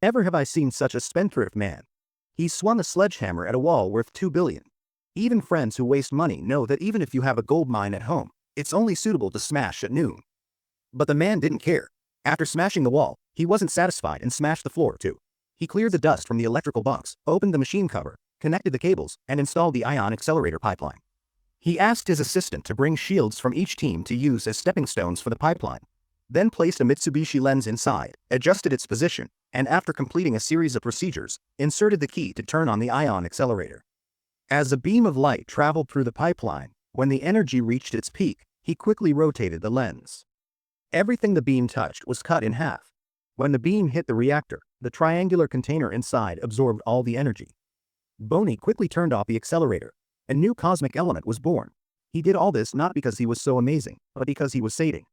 Ever have I seen such a spendthrift man? He swung a sledgehammer at a wall worth 2 billion. Even friends who waste money know that even if you have a gold mine at home, it's only suitable to smash at noon. But the man didn't care. After smashing the wall, he wasn't satisfied and smashed the floor too. He cleared the dust from the electrical box, opened the machine cover, connected the cables, and installed the ion accelerator pipeline. He asked his assistant to bring shields from each team to use as stepping stones for the pipeline. Then placed a Mitsubishi lens inside, adjusted its position, and after completing a series of procedures, inserted the key to turn on the ion accelerator. As a beam of light traveled through the pipeline, when the energy reached its peak, he quickly rotated the lens. Everything the beam touched was cut in half. When the beam hit the reactor, the triangular container inside absorbed all the energy. Boney quickly turned off the accelerator. A new cosmic element was born. He did all this not because he was so amazing, but because he was saving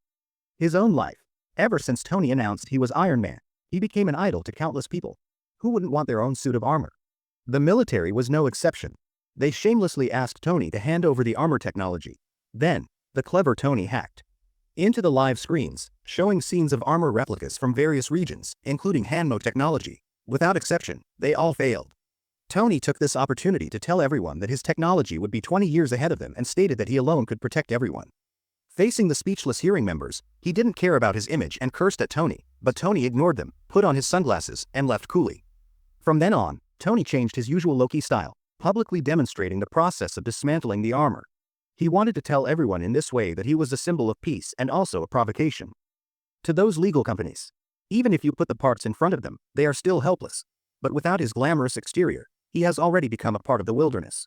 his own life. Ever since Tony announced he was Iron Man, he became an idol to countless people. Who wouldn't want their own suit of armor? The military was no exception. They shamelessly asked Tony to hand over the armor technology. Then, the clever Tony hacked into the live screens, showing scenes of armor replicas from various regions, including Hanmo technology. Without exception, they all failed. Tony took this opportunity to tell everyone that his technology would be 20 years ahead of them and stated that he alone could protect everyone. Facing the speechless hearing members, he didn't care about his image and cursed at Tony, but Tony ignored them, put on his sunglasses, and left coolly. From then on, Tony changed his usual low-key style, publicly demonstrating the process of dismantling the armor. He wanted to tell everyone in this way that he was a symbol of peace and also a provocation to those legal companies. Even if you put the parts in front of them, they are still helpless. But without his glamorous exterior, he has already become a part of the wilderness.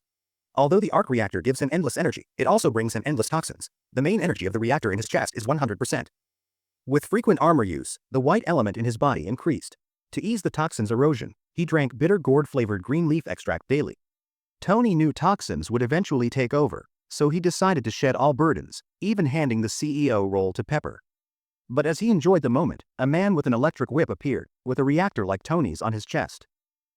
Although the arc reactor gives him endless energy, it also brings him endless toxins. The main energy of the reactor in his chest is 100%. With frequent armor use, the white element in his body increased. To ease the toxin's erosion, he drank bitter gourd-flavored green leaf extract daily. Tony knew toxins would eventually take over, so he decided to shed all burdens, even handing the CEO role to Pepper. But as he enjoyed the moment, a man with an electric whip appeared, with a reactor like Tony's on his chest.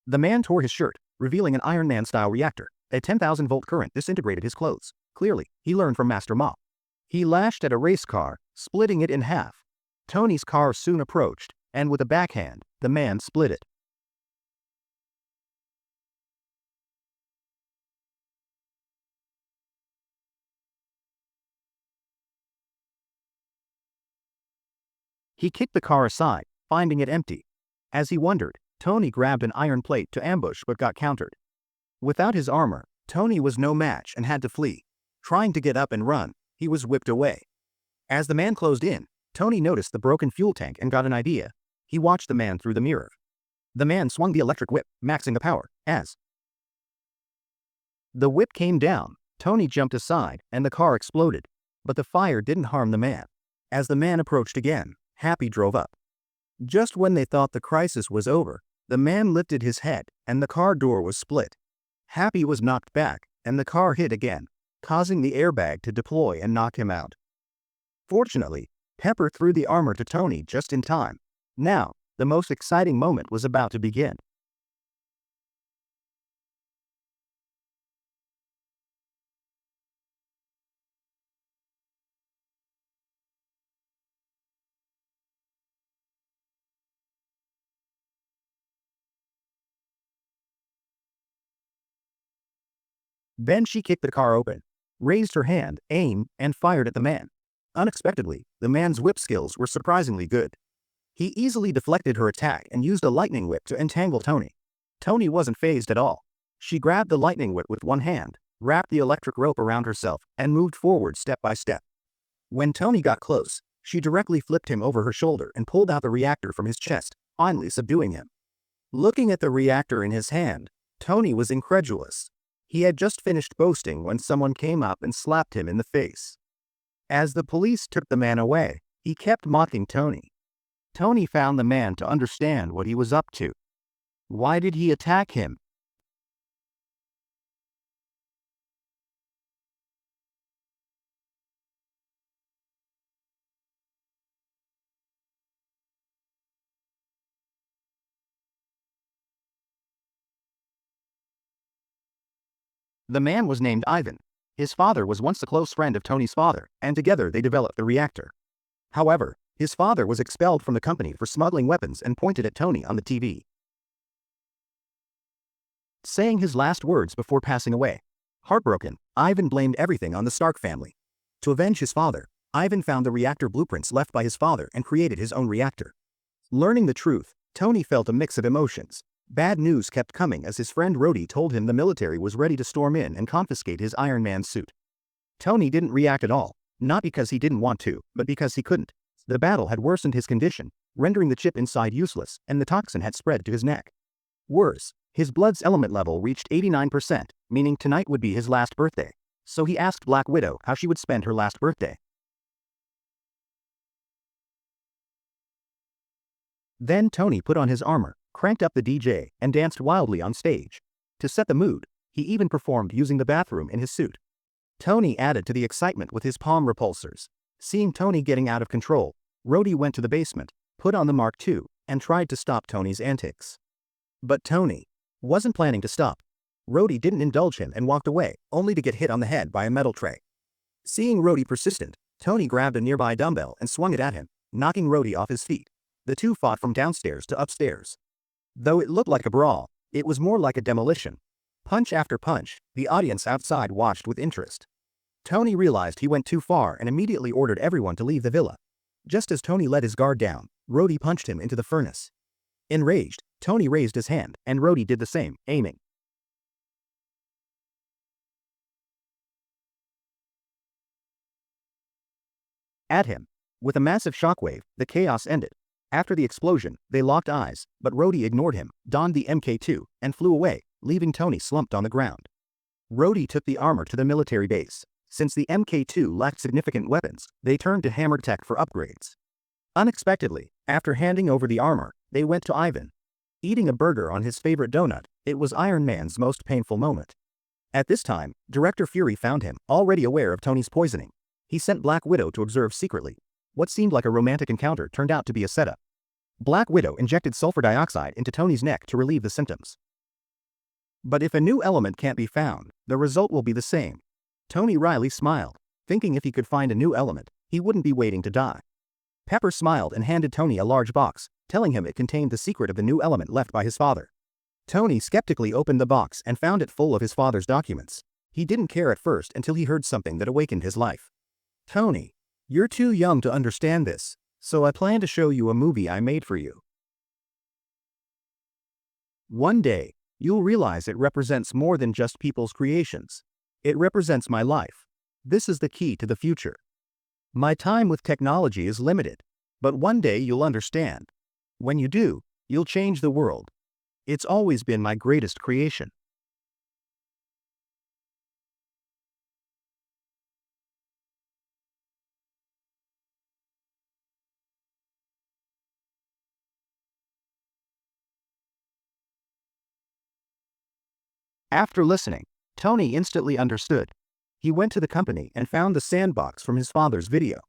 The man tore his shirt, revealing an Iron Man-style reactor. A 10,000-volt current disintegrated his clothes. Clearly, he learned from Master Ma. He lashed at a race car, splitting it in half. Tony's car soon approached, and with a backhand, the man split it. He kicked the car aside, finding it empty. As he wondered, Tony grabbed an iron plate to ambush but got countered. Without his armor, Tony was no match and had to flee. Trying to get up and run, he was whipped away. As the man closed in, Tony noticed the broken fuel tank and got an idea. He watched the man through the mirror. The man swung the electric whip, maxing the power, as the whip came down, Tony jumped aside, and the car exploded. But the fire didn't harm the man. As the man approached again, Happy drove up. Just when they thought the crisis was over, the man lifted his head, and the car door was split. Happy was knocked back, and the car hit again, causing the airbag to deploy and knock him out. Fortunately, Pepper threw the armor to Tony just in time. Now, the most exciting moment was about to begin. Then she kicked the car open, raised her hand, aimed, and fired at the man. Unexpectedly, the man's whip skills were surprisingly good. He easily deflected her attack and used a lightning whip to entangle Tony. Tony wasn't fazed at all. She grabbed the lightning whip with one hand, wrapped the electric rope around herself, and moved forward step by step. When Tony got close, she directly flipped him over her shoulder and pulled out the reactor from his chest, finally subduing him. Looking at the reactor in his hand, Tony was incredulous. He had just finished boasting when someone came up and slapped him in the face. As the police took the man away, he kept mocking Tony. Tony found the man to understand what he was up to. Why did he attack him? The man was named Ivan. His father was once a close friend of Tony's father, and together they developed the reactor. However, his father was expelled from the company for smuggling weapons and pointed at Tony on the TV. saying his last words before passing away. Heartbroken, Ivan blamed everything on the Stark family. To avenge his father, Ivan found the reactor blueprints left by his father and created his own reactor. Learning the truth, Tony felt a mix of emotions. Bad news kept coming as his friend Rhodey told him the military was ready to storm in and confiscate his Iron Man suit. Tony didn't react at all, not because he didn't want to, but because he couldn't. The battle had worsened his condition, rendering the chip inside useless, and the toxin had spread to his neck. Worse, his blood's element level reached 89%, meaning tonight would be his last birthday. So he asked Black Widow how she would spend her last birthday. Then Tony put on his armor, cranked up the DJ, and danced wildly on stage. To set the mood, he even performed using the bathroom in his suit. Tony added to the excitement with his palm repulsors. Seeing Tony getting out of control, Rhodey went to the basement, put on the Mark II, and tried to stop Tony's antics. But Tony wasn't planning to stop. Rhodey didn't indulge him and walked away, only to get hit on the head by a metal tray. Seeing Rhodey persistent, Tony grabbed a nearby dumbbell and swung it at him, knocking Rhodey off his feet. The two fought from downstairs to upstairs. Though it looked like a brawl, it was more like a demolition. Punch after punch, the audience outside watched with interest. Tony realized he went too far and immediately ordered everyone to leave the villa. Just as Tony let his guard down, Rhodey punched him into the furnace. Enraged, Tony raised his hand, and Rhodey did the same, aiming at him. With a massive shockwave, the chaos ended. After the explosion, they locked eyes, but Rhodey ignored him, donned the MK2, and flew away, leaving Tony slumped on the ground. Rhodey took the armor to the military base. Since the MK2 lacked significant weapons, they turned to Hammer Tech for upgrades. Unexpectedly, after handing over the armor, they went to Ivan. Eating a burger on his favorite donut, it was Iron Man's most painful moment. At this time, Director Fury found him, already aware of Tony's poisoning. He sent Black Widow to observe secretly. What seemed like a romantic encounter turned out to be a setup. Black Widow injected sulfur dioxide into Tony's neck to relieve the symptoms. But if a new element can't be found, the result will be the same. Tony Riley smiled, thinking if he could find a new element, he wouldn't be waiting to die. Pepper smiled and handed Tony a large box, telling him it contained the secret of the new element left by his father. Tony skeptically opened the box and found it full of his father's documents. He didn't care at first until he heard something that awakened his life. Tony, you're too young to understand this, so I plan to show you a movie I made for you. One day, you'll realize it represents more than just people's creations. It represents my life. This is the key to the future. My time with technology is limited, but one day you'll understand. When you do, you'll change the world. It's always been my greatest creation. After listening, Tony instantly understood. He went to the company and found the sandbox from his father's video.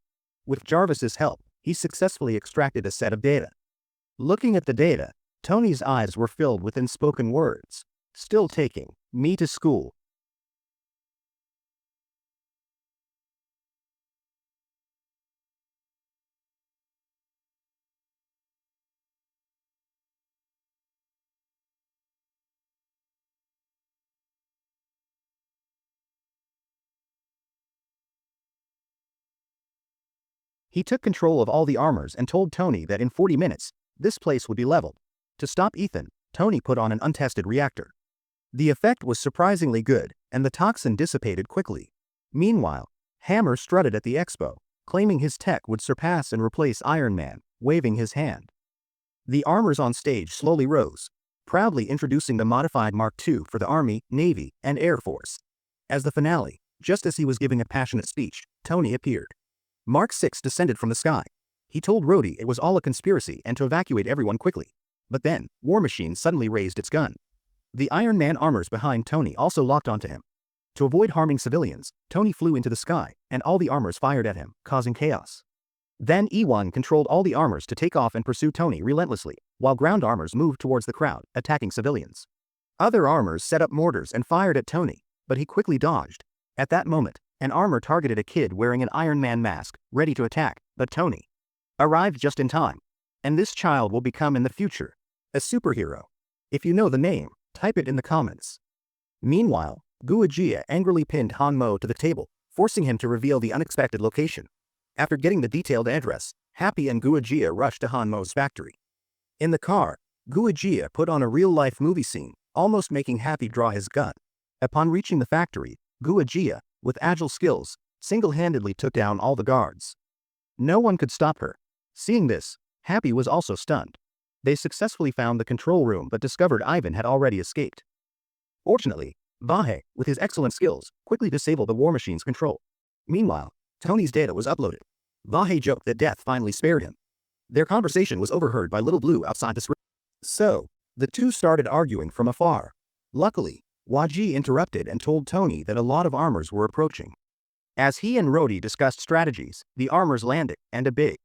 With Jarvis's help, he successfully extracted a set of data. Looking at the data, Tony's eyes were filled with unspoken words. Still taking me to school. He took control of all the armors and told Tony that in 40 minutes, this place would be leveled. To stop Ethan, Tony put on an untested reactor. The effect was surprisingly good, and the toxin dissipated quickly. Meanwhile, Hammer strutted at the expo, claiming his tech would surpass and replace Iron Man, waving his hand. The armors on stage slowly rose, proudly introducing the modified Mark II for the Army, Navy, and Air Force. As the finale, just as he was giving a passionate speech, Tony appeared. Mark VI descended from the sky. He told Rhodey it was all a conspiracy and to evacuate everyone quickly. But then, War Machine suddenly raised its gun. The Iron Man armors behind Tony also locked onto him. To avoid harming civilians, Tony flew into the sky, and all the armors fired at him, causing chaos. Then E1 controlled all the armors to take off and pursue Tony relentlessly, while ground armors moved towards the crowd, attacking civilians. Other armors set up mortars and fired at Tony, but he quickly dodged. At that moment, an armor targeted a kid wearing an Iron Man mask, ready to attack, but Tony arrived just in time. And this child will become in the future a superhero. If you know the name, Type it in the comments. Meanwhile, Guajia angrily pinned Hanmo to the table, forcing him to reveal the unexpected location. After getting the detailed address, Happy and Guajia rushed to Hanmo's factory. In the car, Guajia put on a real-life movie scene, almost making Happy draw his gun. Upon reaching the factory, Guajia, with agile skills, single-handedly took down all the guards. No one could stop her. Seeing this, Happy was also stunned. They successfully found the control room but discovered Ivan had already escaped. Fortunately, Vahe, with his excellent skills, quickly disabled the war machine's control. Meanwhile, Tony's data was uploaded. Vahe joked that death finally spared him. Their conversation was overheard by Little Blue outside the screen. So, the two started arguing from afar. Luckily, Waji interrupted and told Tony that a lot of armors were approaching. As he and Rhodey discussed strategies, the armors landed, and a big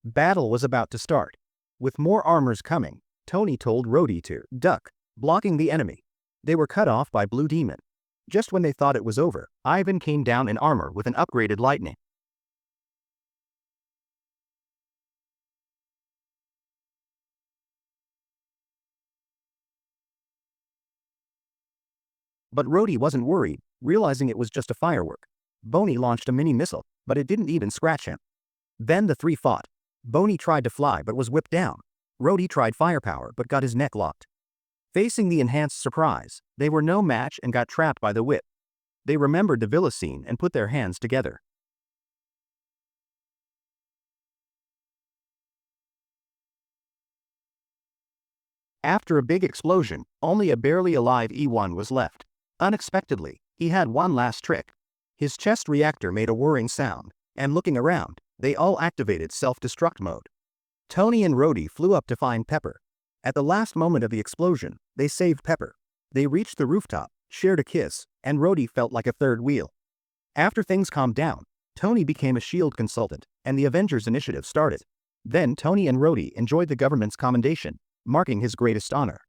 battle was about to start. With more armors coming, Tony told Rhodey to duck, blocking the enemy. They were cut off by Blue Demon. Just when they thought it was over, Ivan came down in armor with an upgraded lightning. But Rhodey wasn't worried, realizing it was just a firework. Boney launched a mini missile, but it didn't even scratch him. Then the three fought. Boney tried to fly but was whipped down. Rhodey tried firepower but got his neck locked. Facing the enhanced surprise, they were no match and got trapped by the whip. They remembered the villa scene and put their hands together. After a big explosion, only a barely alive E1 was left. Unexpectedly, he had one last trick. His chest reactor made a whirring sound, and looking around, they all activated self-destruct mode. Tony and Rhodey flew up to find Pepper. At the last moment of the explosion, they saved Pepper. They reached the rooftop, shared a kiss, and Rhodey felt like a third wheel. After things calmed down, Tony became a SHIELD consultant, and the Avengers Initiative started. Then Tony and Rhodey enjoyed the government's commendation, marking his greatest honor.